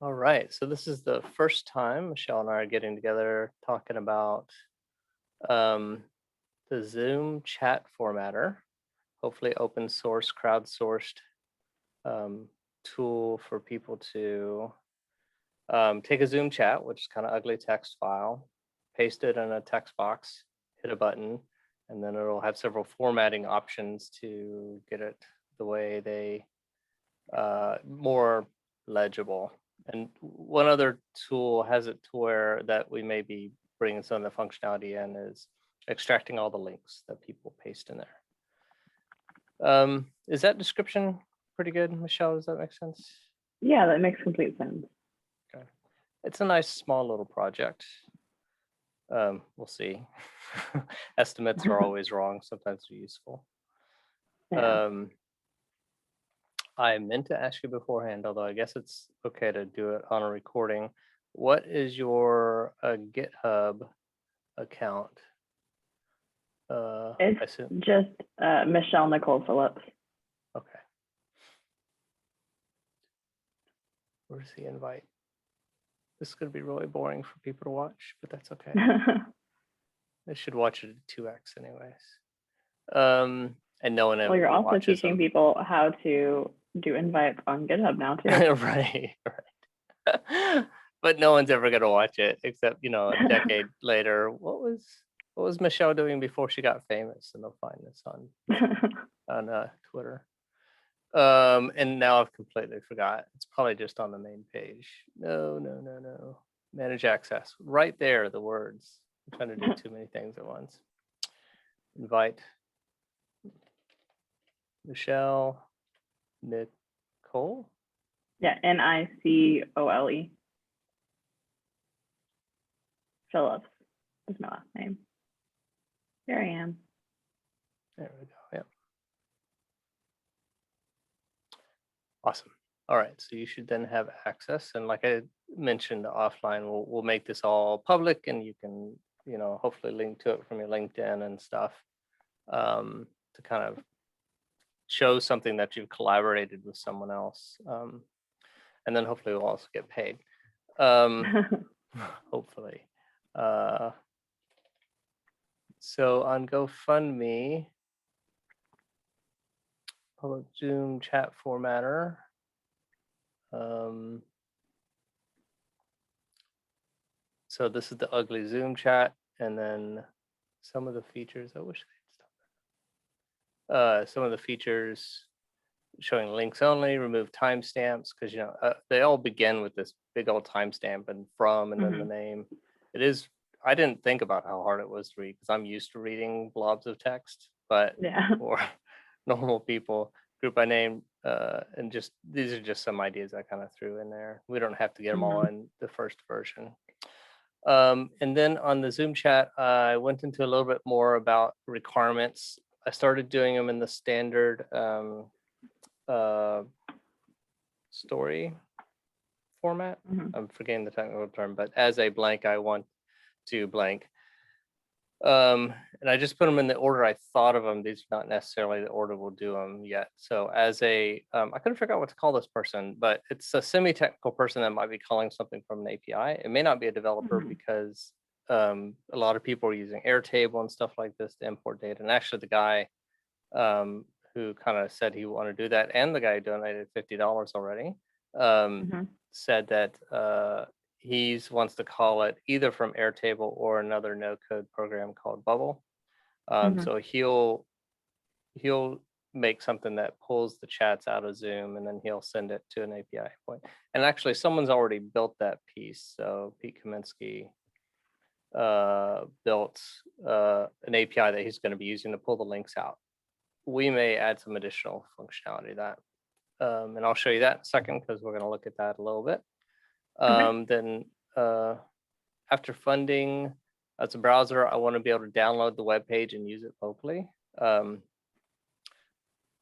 All right, so this is the first time Michelle and I are getting together talking about um, the Zoom chat formatter, hopefully open source, crowdsourced um, tool for people to take a Zoom chat, which is kind of ugly text file, paste it in a text box, hit a button, and then it'll have several formatting options to get it the way they more legible. And one other tool has it to where that we may be bringing some of the functionality in is extracting all the links that people paste in there. Is that description pretty good, Michelle? Does that make sense? Yeah, that makes complete sense. Okay. It's a nice small little project. We'll see. Estimates are always wrong. Sometimes they're useful. Yeah. I meant to ask you beforehand, although I guess it's okay to do it on a recording. What is your GitHub account? I It's assume. just Michelle Nicole Phillips. Okay. Where's the invite? This is going to be really boring for people to watch, but that's okay. They should watch it at 2x anyways. And no one Well, you're also watches teaching them. people how to do invites on GitHub now too. Right. But no one's ever gonna watch it except, a decade later. What was Michelle doing before she got famous? And they'll find this on Twitter. And now I've completely forgot. It's probably just on the main page. No. Manage access. Right there, the words. I'm trying to do too many things at once. Invite Michelle Nicole. Yeah, Nicole. Phillips is my last name. Here I am. There we go. Yep. Awesome. All right. So you should then have access. And like I mentioned offline, we'll make this all public, and you can, hopefully link to it from your LinkedIn and stuff to kind of show something that you've collaborated with someone else. And then hopefully we'll also get paid. Hopefully. So on GoFundMe, public Zoom chat formatter. So this is the ugly Zoom chat, and then some of the features. I wish they'd stop. Some of the features showing links only, remove timestamps, because they all begin with this big old timestamp and from, and then the name. It is. I didn't think about how hard it was to read because I'm used to reading blobs of text, but for normal people, group by name, and just these are just some ideas I kind of threw in there. We don't have to get them all in the first version. And then on the Zoom chat, I went into a little bit more about requirements. I started doing them in the standard story format. I'm forgetting the technical term, but as a blank, I want to blank. And I just put them in the order I thought of them. These are not necessarily the order we'll do them yet. So as I couldn't figure out what to call this person, but it's a semi-technical person that might be calling something from an API. It may not be a developer because a lot of people are using Airtable and stuff like this to import data. And actually the guy who kind of said he wanted to do that, and the guy who donated $50 already, said that he wants to call it either from Airtable or another no-code program called Bubble. So he'll make something that pulls the chats out of Zoom, and then he'll send it to an API point. And actually, someone's already built that piece. So Pete Kaminsky built an API that he's going to be using to pull the links out. We may add some additional functionality to that. And I'll show you that in a second because we're going to look at that a little bit. Then after funding, as a browser, I want to be able to download the web page and use it locally.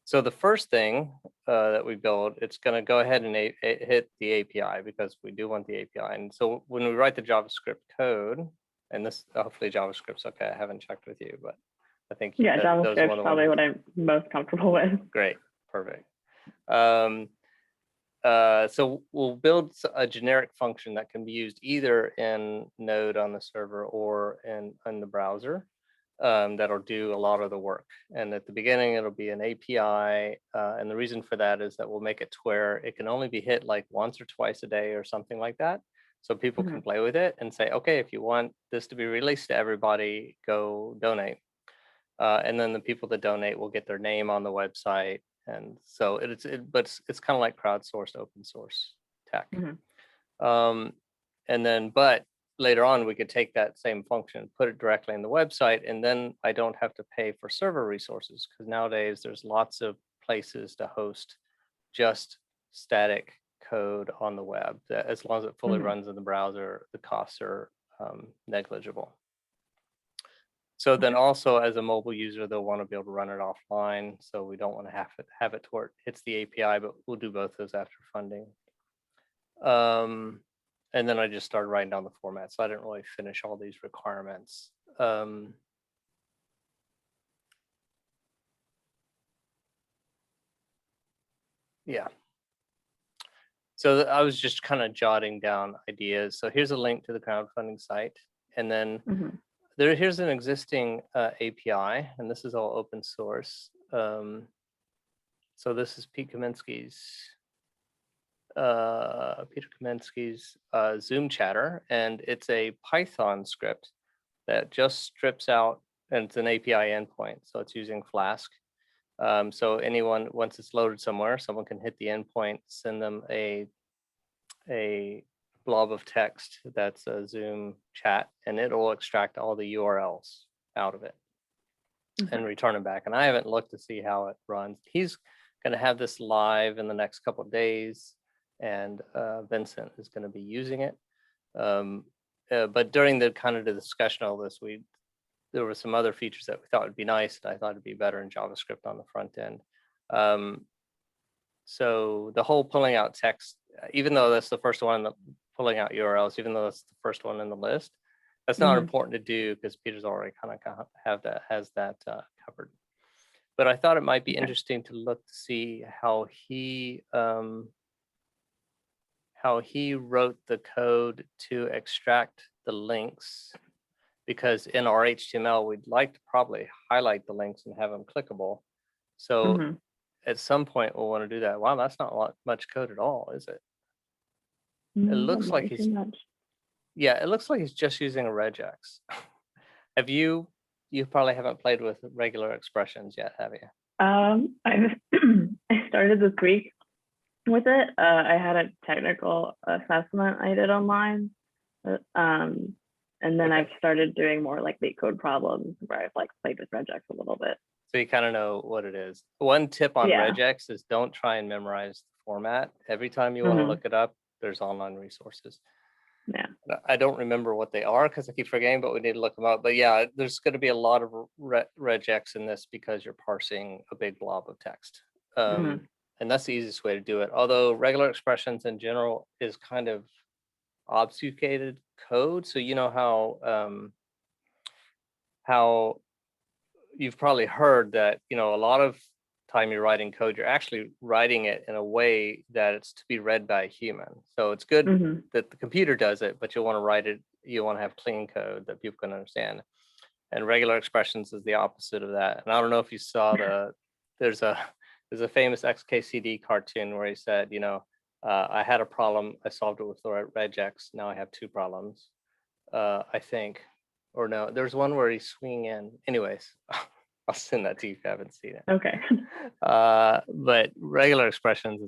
So the first thing that we build, it's going to go ahead and hit the API because we do want the API. And so when we write the JavaScript code, and this hopefully JavaScript's okay, I haven't checked with you, but I think JavaScript's probably what I'm most comfortable with. Great, perfect. so we'll build a generic function that can be used either in Node on the server or in the browser. That'll do a lot of the work. And at the beginning, it'll be an API. And the reason for that is that we'll make it to where it can only be hit like once or twice a day or something like that. So people can play with it and say, okay, if you want this to be released to everybody, go donate. And then the people that donate will get their name on the website. And so it's kind of like crowdsourced open source tech. And then, but later on, we could take that same function, put it directly in the website, and then I don't have to pay for server resources, because nowadays there's lots of places to host just static code on the web. That as long as it fully runs in the browser, the costs are negligible. So then also as a mobile user, they'll want to be able to run it offline. So we don't want to have it to where it hits the API, but we'll do both those after funding. And then I just started writing down the format, so I didn't really finish all these requirements. Yeah. So I was just kind of jotting down ideas. So here's a link to the crowdfunding site. And then here's an existing API, and this is all open source. So this is Peter Kaminsky's Zoom chatter, and it's a Python script that just strips out, and it's an API endpoint, so it's using Flask. So anyone, once it's loaded somewhere, someone can hit the endpoint, send them a blob of text that's a Zoom chat, and it'll extract all the URLs out of it and return them back. And I haven't looked to see how it runs. He's going to have this live in the next couple of days, and Vincent is going to be using it. But during the kind of the discussion of all this, there were some other features that we thought would be nice, and I thought it'd be better in JavaScript on the front end. So the whole pulling out text, even though that's the first one, pulling out URLs, even though that's the first one in the list, that's not important to do because Peter's already kind of has that covered. But I thought it might be interesting to look to see how he wrote the code to extract the links, because in our HTML, we'd like to probably highlight the links and have them clickable. So at some point, we'll want to do that. Wow, that's not much code at all, is it? It looks like he's, it looks like he's just using a regex. Have you probably haven't played with regular expressions yet, have you? I started this week with it. I had a technical assessment I did online. And then I've started doing more like LeetCode problems where I've like played with regex a little bit. So you kind of know what it is. One tip on regex is don't try and memorize the format. Every time you want to look it up, there's online resources. Yeah. I don't remember what they are because I keep forgetting, but we need to look them up. But yeah, there's going to be a lot of regex in this because you're parsing a big blob of text. And that's the easiest way to do it. Although regular expressions in general is kind of obfuscated code. So you know how you've probably heard that, a lot of time you're writing code, you're actually writing it in a way that it's to be read by a human. So it's good that the computer does it, but you want to write it, you want to have clean code that people can understand. And regular expressions is the opposite of that. And I don't know if you saw there's a famous XKCD cartoon where he said, I had a problem, I solved it with the regex, now I have two problems, I think. Or no, there's one where he's swinging in. Anyways, I'll send that to you if you haven't seen it. Okay. But regular expressions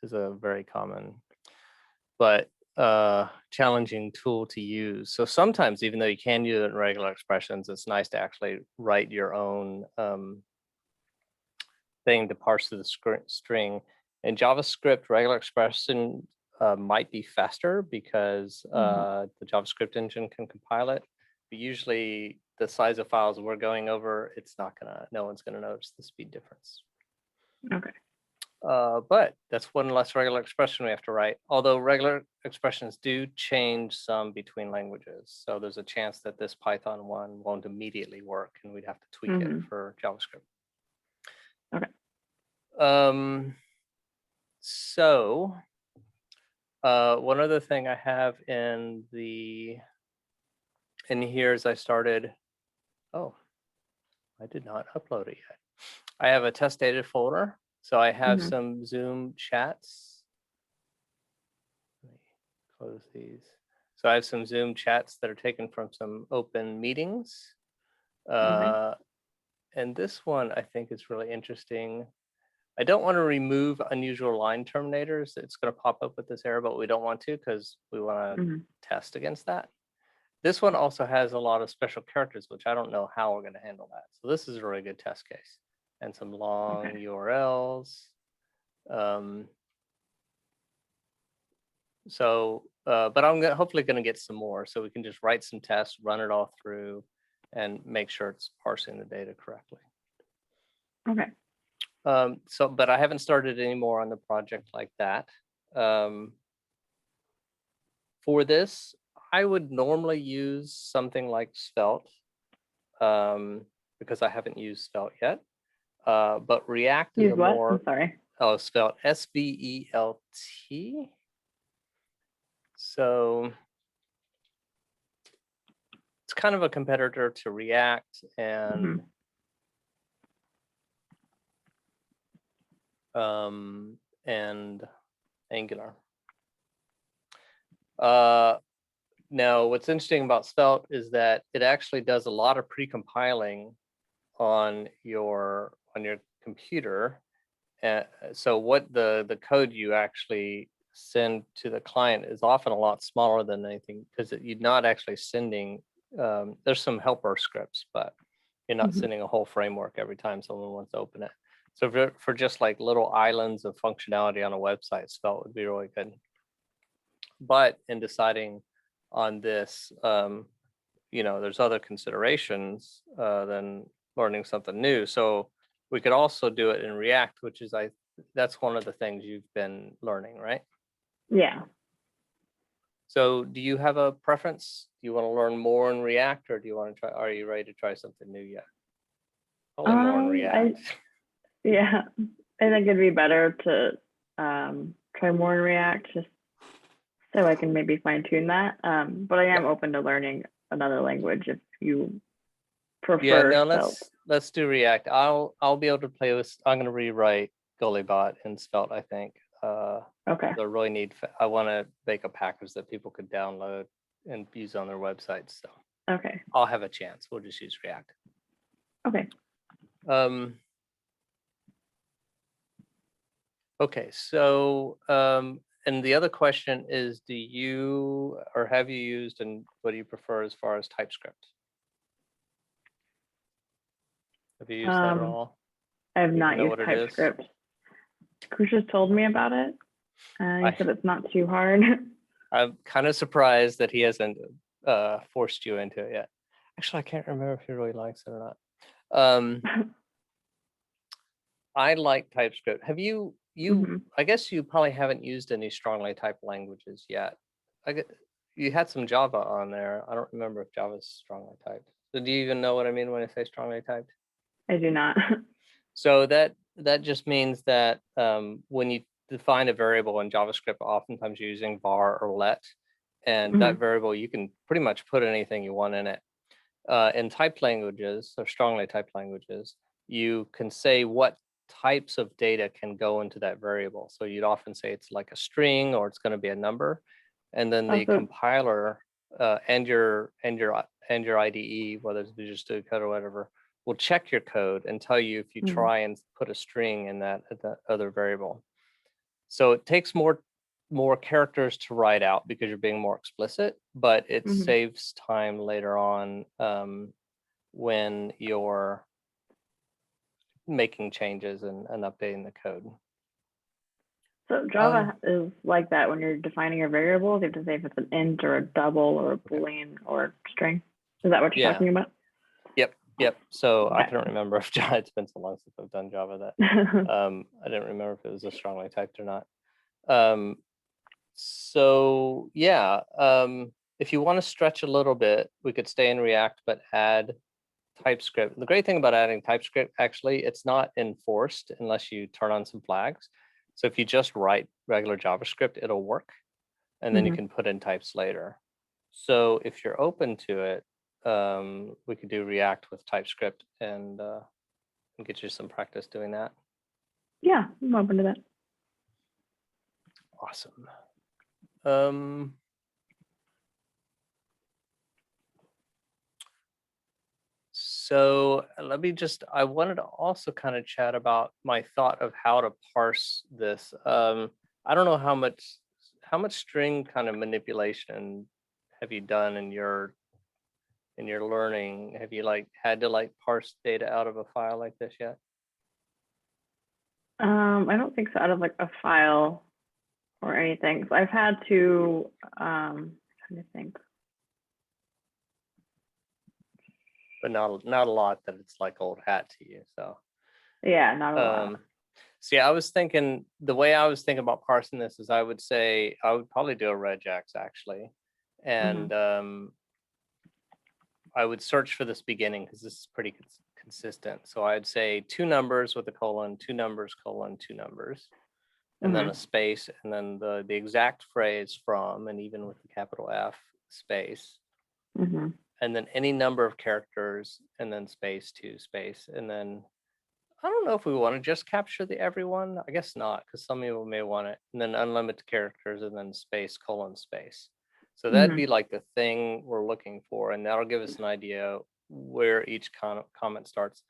is a very common but challenging tool to use. So sometimes, even though you can use it in regular expressions, it's nice to actually write your own thing to parse the string. In JavaScript, regular expression might be faster because the JavaScript engine can compile it. But usually the size of files we're going over, no one's gonna notice the speed difference. Okay. But that's one less regular expression we have to write. Although regular expressions do change some between languages. So there's a chance that this Python one won't immediately work and we'd have to tweak it for JavaScript. Okay. So One other thing I have in here is I started, oh, I did not upload it yet. I have a test data folder. So I have some Zoom chats. Let me close these. So I have some Zoom chats that are taken from some open meetings. And this one I think is really interesting. I don't want to remove unusual line terminators. It's going to pop up with this error, but we don't want to because we want to test against that. This one also has a lot of special characters, which I don't know how we're going to handle that. So this is a really good test case, and some long URLs. But I'm hopefully going to get some more, so we can just write some tests, run it all through, and make sure it's parsing the data correctly. Okay. But I haven't started any more on the project like that. For this, I would normally use something like Svelte, because I haven't used Svelte yet. But React is more. I'm sorry. Oh, Svelte, SVELT. So it's kind of a competitor to React and Angular. Now, what's interesting about Svelte is that it actually does a lot of pre-compiling on your computer. So what the code you actually send to the client is often a lot smaller than anything, because you're not actually sending, there's some helper scripts, but you're not sending a whole framework every time someone wants to open it. So for just like little islands of functionality on a website, Svelte would be really good. But in deciding on this, there's other considerations than learning something new. So we could also do it in React, which is that's one of the things you've been learning, right? Yeah. So do you have a preference? Do you want to learn more in React, or do you want to try? Are you ready to try something new yet? Probably more in React. I think it'd be better to try more in React, just so I can maybe fine tune that. But I am open to learning another language if you prefer. Yeah, no, let's do React. I'll be able to play with. I'm going to rewrite Golibot in Svelte, I think. Okay. So really I want to make a package that people could download and use on their websites. So okay, I'll have a chance. We'll just use React. Okay. Okay, so and the other question is, do you or have you used, and what do you prefer as far as TypeScript? Have you used that at all? I have not used TypeScript. Kush told me about it. He said it's not too hard. I'm kind of surprised that he hasn't forced you into it yet. Actually, I can't remember if he really likes it or not. I like TypeScript. Have you? I guess you probably haven't used any strongly typed languages yet. You had some Java on there. I don't remember if Java is strongly typed. So do you even know what I mean when I say strongly typed? I do not. So that just means that when you define a variable in JavaScript, oftentimes you're using var or let, and that variable, you can pretty much put anything you want in it. In typed languages, or strongly typed languages, you can say what types of data can go into that variable. So you'd often say it's like a string, or it's going to be a number, and then the compiler and your IDE, whether it's Visual Studio Code or whatever, will check your code and tell you if you try and put a string in that other variable. So it takes more characters to write out because you're being more explicit, but it saves time later on when you're making changes and updating the code. So Java is like that when you're defining your variables. You have to say if it's an int or a double or a boolean or a string. Is that what you're talking about? Yep. So I can't remember if Java. It's been so long since I've done Java that I didn't remember if it was a strongly typed or not. So yeah, if you want to stretch a little bit, we could stay in React but add TypeScript. The great thing about adding TypeScript, actually, it's not enforced unless you turn on some flags. So if you just write regular JavaScript, it'll work. and then you Mhm. can put in types later. So if you're open to it, we could do React with TypeScript and get you some practice doing that. Yeah, I'm open to that. Awesome. So I wanted to also kind of chat about my thought of how to parse this. I don't know how much string kind of manipulation have you done in your learning? Have you had to parse data out of a file like this yet? I don't think so, out of like a file or anything. So I've had to, trying to think. But not a lot that it's like old hat to you. So Yeah, not a lot. see, I was thinking the way I was thinking about parsing this is I would say I would probably do a regex actually, and I would search for this beginning because this is pretty consistent. So I'd say 2 numbers with a colon, 2 numbers, colon, 2 numbers, and then a space, and then the exact phrase from, and even with the capital F, space, and then any number of characters, and then space, 2 space, and then I don't know if we want to just capture the everyone. I guess not, because some people may want it, and then unlimited characters, and then space, colon, space. So that'd be like the thing we're looking for, and that'll give us an idea where each comment starts.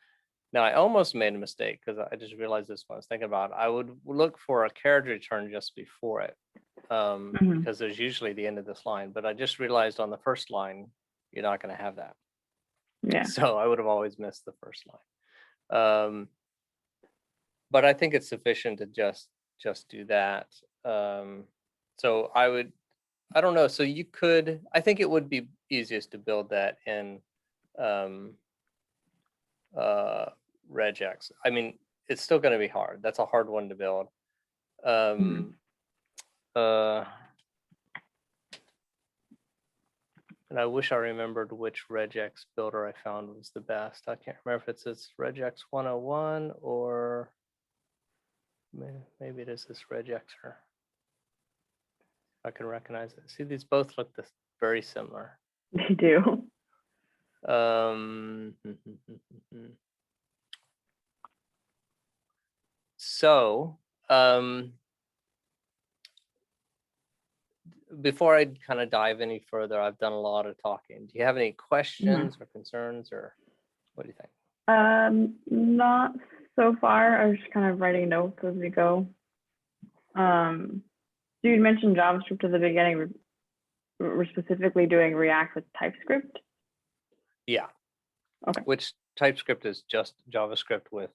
Now, I almost made a mistake because I just realized this when I was thinking about it. I would look for a carriage return just before it, because there's usually the end of this line. But I just realized on the first line, you're not going to have that. Yeah. So I would have always missed the first line. But I think it's sufficient to just do that. So I don't know. So you could, I think it would be easiest to build that in regex. I mean, it's still going to be hard. That's a hard one to build. And I wish I remembered which regex builder I found was the best. I can't remember if it's regex 101 or maybe it is this regexer. I can recognize it. See, these both look very similar. They do. So before I kind of dive any further, I've done a lot of talking. Do you have any questions or concerns, or what do you think? Not so far. I was just kind of writing notes as we go. So you mentioned JavaScript at the beginning. We're specifically doing React with TypeScript? Yeah. Okay. Which TypeScript is just JavaScript with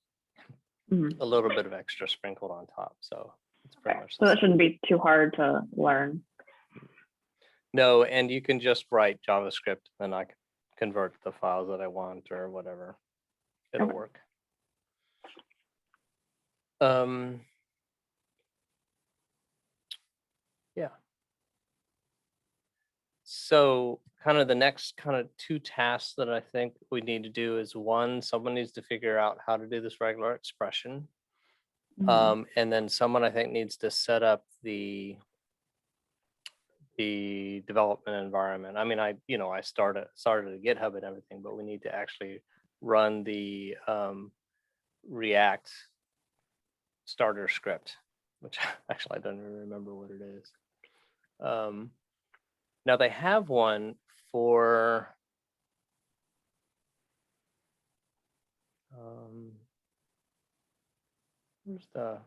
a little bit of extra sprinkled on top. So it's pretty much the same. same. That shouldn't be too hard to learn. No, and you can just write JavaScript and I can convert the files that I want or whatever. It'll work. Yeah. So kind of the next kind of 2 tasks that I think we need to do is, one, someone needs to figure out how to do this regular expression. And then someone I think needs to set up the development environment. I mean, I started a GitHub and everything, but we need to actually run the React starter script, which actually I don't even remember what it is. Now they have one for where's the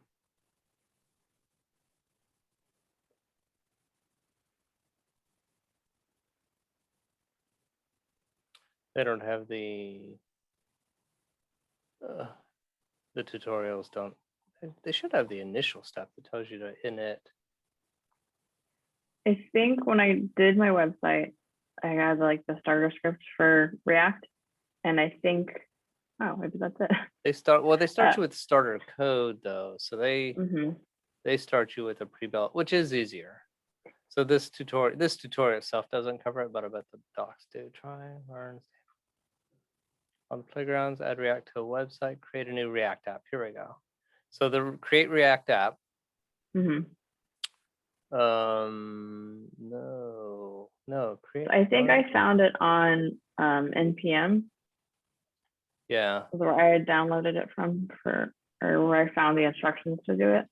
they don't have the tutorials don't. They should have the initial step that tells you to init. I think when I did my website, I had like the starter script for React, and I think, oh, maybe that's it. They start you with starter code though, so they start you with a pre-built, which is easier. So this tutorial itself doesn't cover it, but I bet the docs do. Try, learn. On the playgrounds, add React to a website, create a new React app. Here we go. So the create React app. No, create. I think I found it on NPM, Yeah. where I had downloaded it from or where I found the instructions to do it.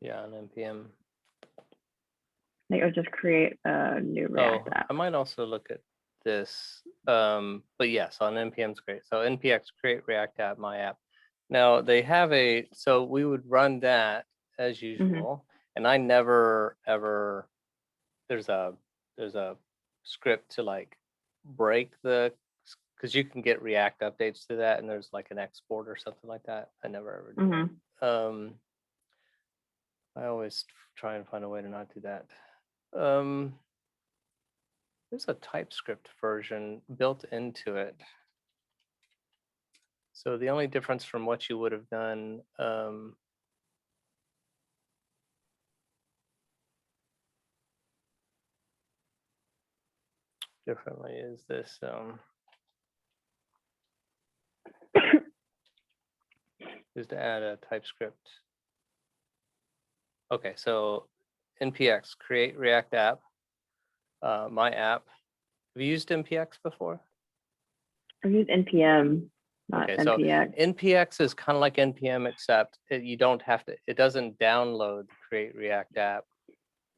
Yeah, on NPM. I think it was just create a new React Oh, app. I might also look at this. But yes, on NPM is great. So NPX create React app, my app. Now they have so we would run that as usual, and I never ever. There's a script to like break because you can get React updates to that, and there's like an export or something like that. I never ever do that. I always try and find a way to not do that. There's a TypeScript version built into it. So the only difference from what you would have done differently is this. Is to add a TypeScript. Okay, so NPX, create React app, my app. Have you used NPX before? I've used NPM, not Okay, so NPX. NPX is kind of like NPM, except you don't have to, it doesn't download the create React app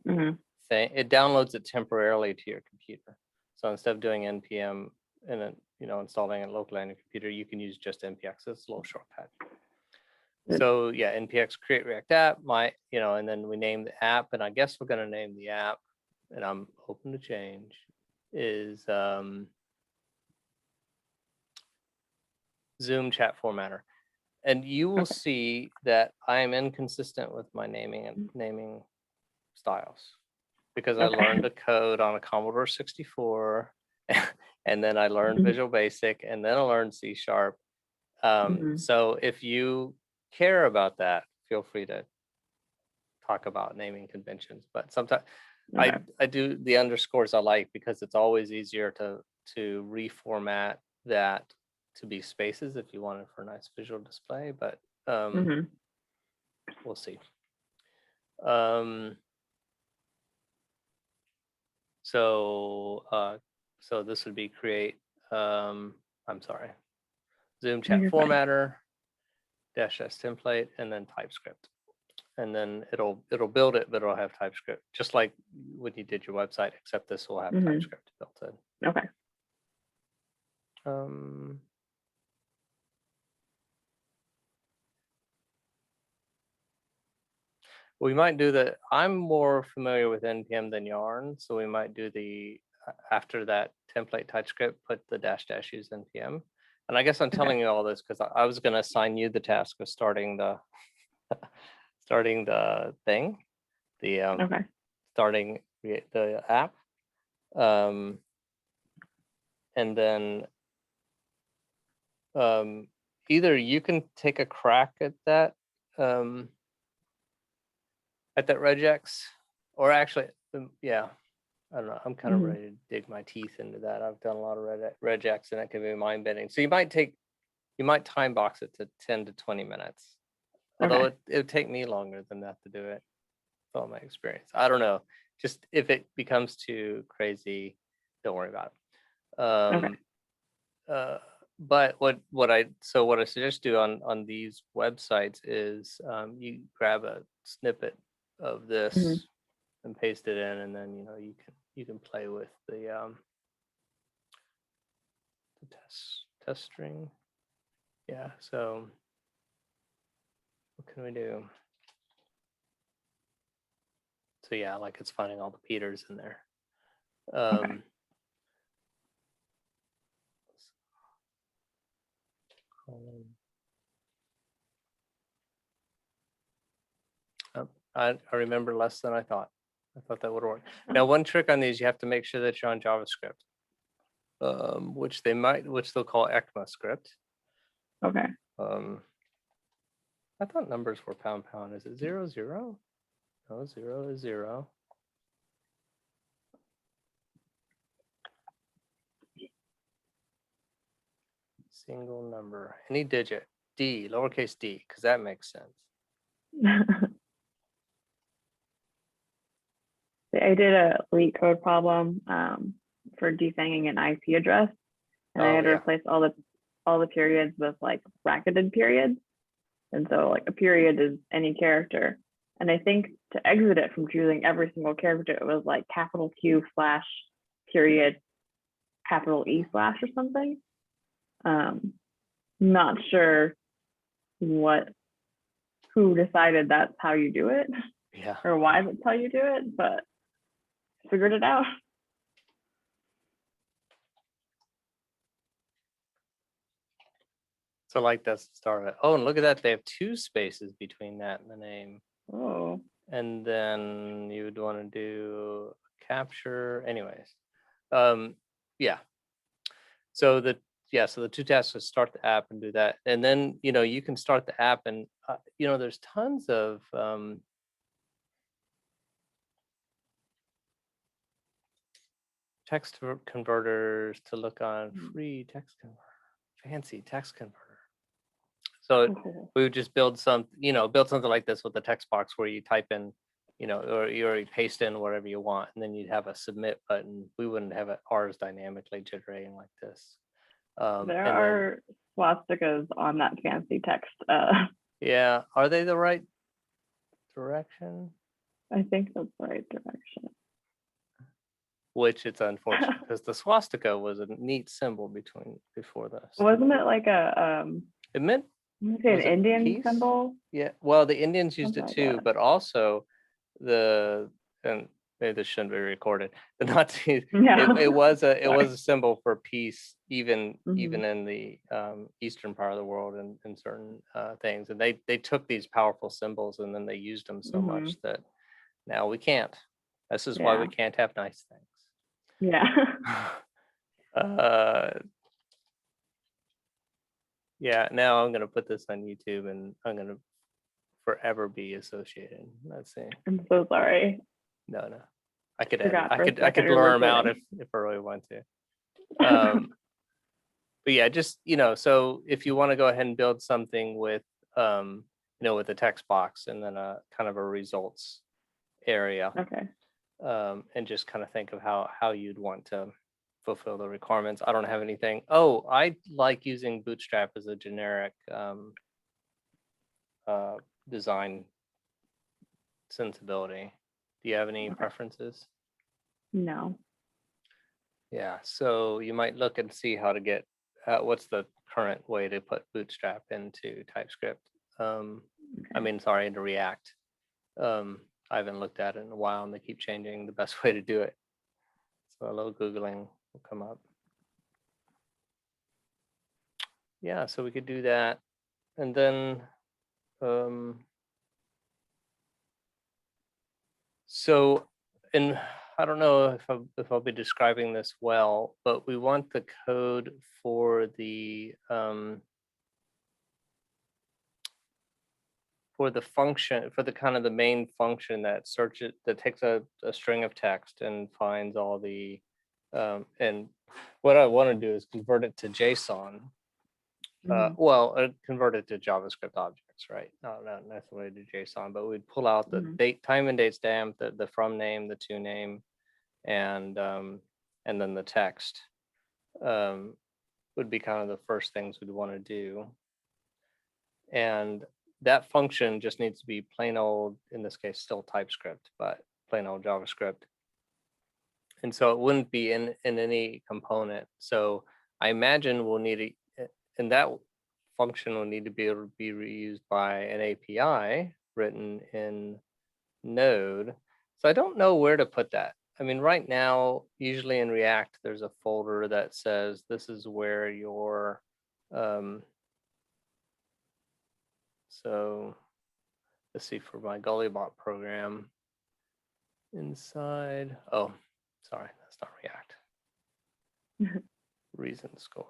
thing. It downloads it temporarily to your computer. So instead of doing NPM and then, installing it locally on your computer, you can use just NPX. It's a little shortcut. So yeah, NPX create React app, and then we name the app, and I guess we're gonna name the app, and I'm open to change, is Zoom chat formatter. And you will see that I am inconsistent with my naming styles because I learned to code on a Commodore 64, and then I learned Visual Basic, and then I learned C#. So if you care about that, feel free to talk about naming conventions. But sometimes I do the underscores I like because it's always easier to reformat that to be spaces if you want it for a nice visual display. But we'll see. So this would be create. I'm sorry. Zoom chat formatter, -s template, and then TypeScript. And then it'll build it, but it'll have TypeScript, just like when you did your website, except this will have TypeScript built in. Okay. We might do I'm more familiar with NPM than Yarn, so we might do after that template TypeScript, put the -- use NPM. And I guess I'm telling you all this because I was going to assign you the task of starting the thing, starting the app, and then either you can take a crack at that regex, or actually, yeah, I don't know. I'm kind of ready to dig my teeth into that. I've done a lot of regex, and it can be mind bending. So you might time box it to 10 to 20 minutes. Although it would take me longer than that to do it. That's all my experience. I don't know. Just if it becomes too crazy, don't worry about it. But what I suggest do on these websites is you grab a snippet of this and paste it in, and then you can play with the test string. Yeah. So what can we do? So yeah, like it's finding all the Peters in there. I remember less than I thought. I thought that would work. Now, one trick on these, you have to make sure that you're on JavaScript, which they'll call ECMAScript. Okay. I thought numbers were pound. Is it 0, 0? No, 0 is 0. Single number, any digit, D, lowercase d, because that makes sense. I did a LeetCode code problem for defanging an IP address, and I Oh had to yeah. replace all the periods with like bracketed periods. And so like a period is any character. And I think to exit it from choosing every single character, it was like capital Q slash period, capital E slash or something. Not sure who decided that's how you do it Yeah. or why that's how you do it, but figured it out. So like that's the start of it. Oh, and look at that. They have 2 spaces between that and the name. Oh, And then you would want to do capture. Anyways. Yeah. So the 2 tasks is start the app and do that. And then, you can start the app and there's tons of text converters to look on, free text converter, fancy text converter. So we would just build something like this with the text box where you type in, or you already paste in whatever you want, and then you'd have a submit button. We wouldn't have ours dynamically generating like this. there are swastikas on that fancy text. Yeah, are they the right direction? I think that's the right direction. Which it's unfortunate because the swastika was a neat symbol before this. Wasn't it like a It meant an Indian peace? Symbol? Yeah, well, the Indians used Something it too, but also and maybe this shouldn't be recorded. The Nazis, No. it was a symbol for peace, even Mhm. in the eastern part of the world and in certain things. And they took these powerful symbols and then they used them so much that now we can't. This is why we can't have nice things. Yeah. Yeah, now I'm gonna put this on YouTube and I'm gonna forever be associated. Let's see. I'm so sorry. No. I could Forgot edit. for a I could second we were blur them out recording. if I really want to. But yeah, just so if you want to go ahead and build something with with a text box and then a kind of a results area, Okay. and just kind of think of how you'd want to fulfill the requirements. I don't have anything. Oh, I like using Bootstrap as a generic design sensibility. Do you have any preferences? No. Yeah, so you might look and see how to get what's the current way to put Bootstrap into TypeScript. I mean, sorry, into React. I haven't looked at it in a while, and they keep changing the best way to do it. So a little Googling will come up. Yeah, so we could do that, and then so and I don't know if I'll be describing this well, but we want the code for the function, for the kind of the main function that takes a string of text and finds all the and what I want to do is convert it to JSON. Convert it to JavaScript objects, right? Not necessarily to JSON, but we'd pull out the date, time and date stamp, the from name, the to name, and then the text would be kind of the first things we'd want to do. And that function just needs to be plain old, in this case, still TypeScript, but plain old JavaScript. And so it wouldn't be in any component. So I imagine we'll need and that function will need to be able to be reused by an API written in Node. So I don't know where to put that. I mean, right now, usually in React, there's a folder that says this is where your so let's see, for my Gullybot program inside. Oh, sorry, that's not React. Reason score.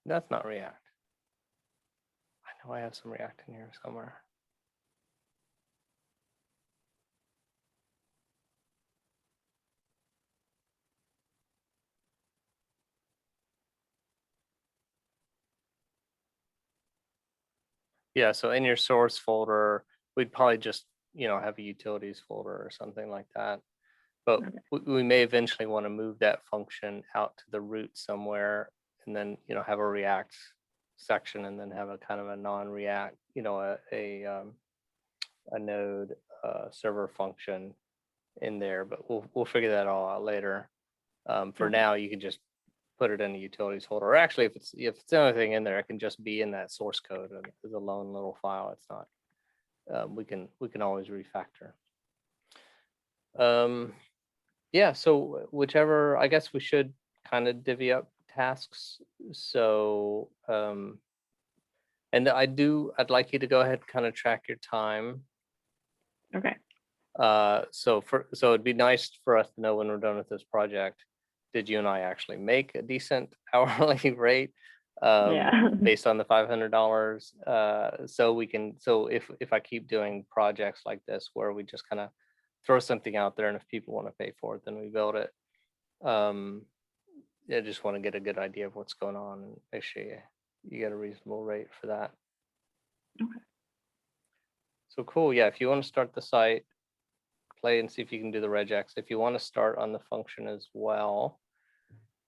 That's not React. I know I have some React in here somewhere. Yeah, so in your source folder, we'd probably just, have a utilities folder or something like that. But Okay. we may eventually want to move that function out to the root somewhere and then, have a React section and then have a kind of a non-React, a node server function in there, but we'll figure that all out later. For Okay. now, you can just put it in the utilities folder. Or actually, if it's the only thing in there, it can just be in that source code as a lone little file. It's not. We can always refactor. Yeah. So whichever, I guess we should kind of divvy up tasks. So and I'd like you to go ahead and kind of track your time. Okay. So it'd be nice for us to know when we're done with this project, did you and I actually make a decent hourly rate Yeah. based on the $500? So if I keep doing projects like this where we just kind of throw something out there and if people want to pay for it, then we build it. I just want to get a good idea of what's going on and make sure you get a reasonable rate for that. Okay. So cool. Yeah, if you want to start the site, play and see if you can do the regex. If you want to start on the function as well,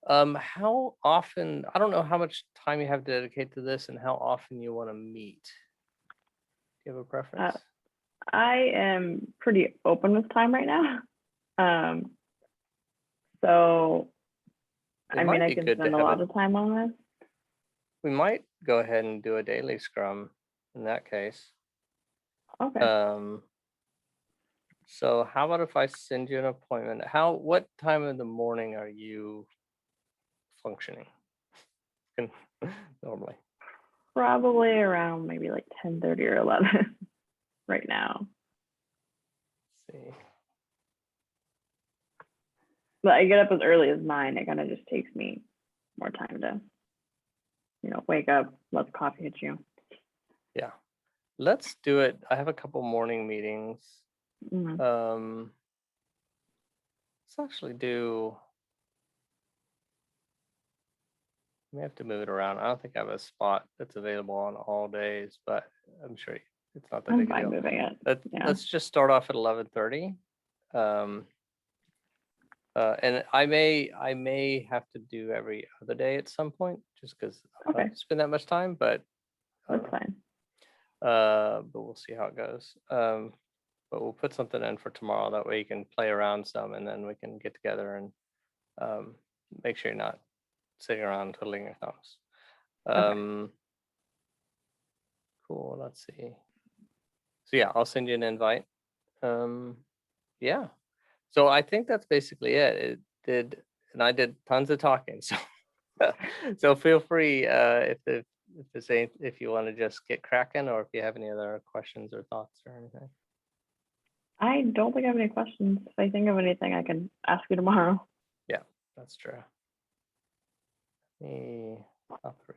how often, I don't know how much time you have to dedicate to this and how often you want to meet. Do you have a preference? I am pretty open with time right now. So It I might mean, I be can good to spend a have lot of time on this. We might go ahead and do a daily scrum in that case. Okay. So how about if I send you an appointment? What time of the morning are you functioning normally? Probably around maybe like 10:30 or 11 right now. Let's see. But I get up as early as 9. It kind of just takes me more time to, wake up, let the coffee hit you. Yeah. Let's do it. I have a couple morning meetings. Mhm. Let's actually do. We have to move it around. I don't think I have a spot that's available on all days, but I'm sure it's not that I'm big a fine deal. moving it. Yeah. Let's just start off at 11:30. And I may have to do every other day at some point, just because I Okay. don't spend that much time. But That's fine. but we'll see how it goes. But we'll put something in for tomorrow. That way you can play around some, and then we can get together and make sure you're not sitting around twiddling your thumbs. Cool. Let's see. So yeah, I'll send you an invite. Yeah. So I think that's basically it. And I did tons of talking. So so feel free if you want to just get cracking, or if you have any other questions or thoughts or anything. I don't think I have any questions. If I think of anything, I can ask you tomorrow. Yeah, that's true. Top 3.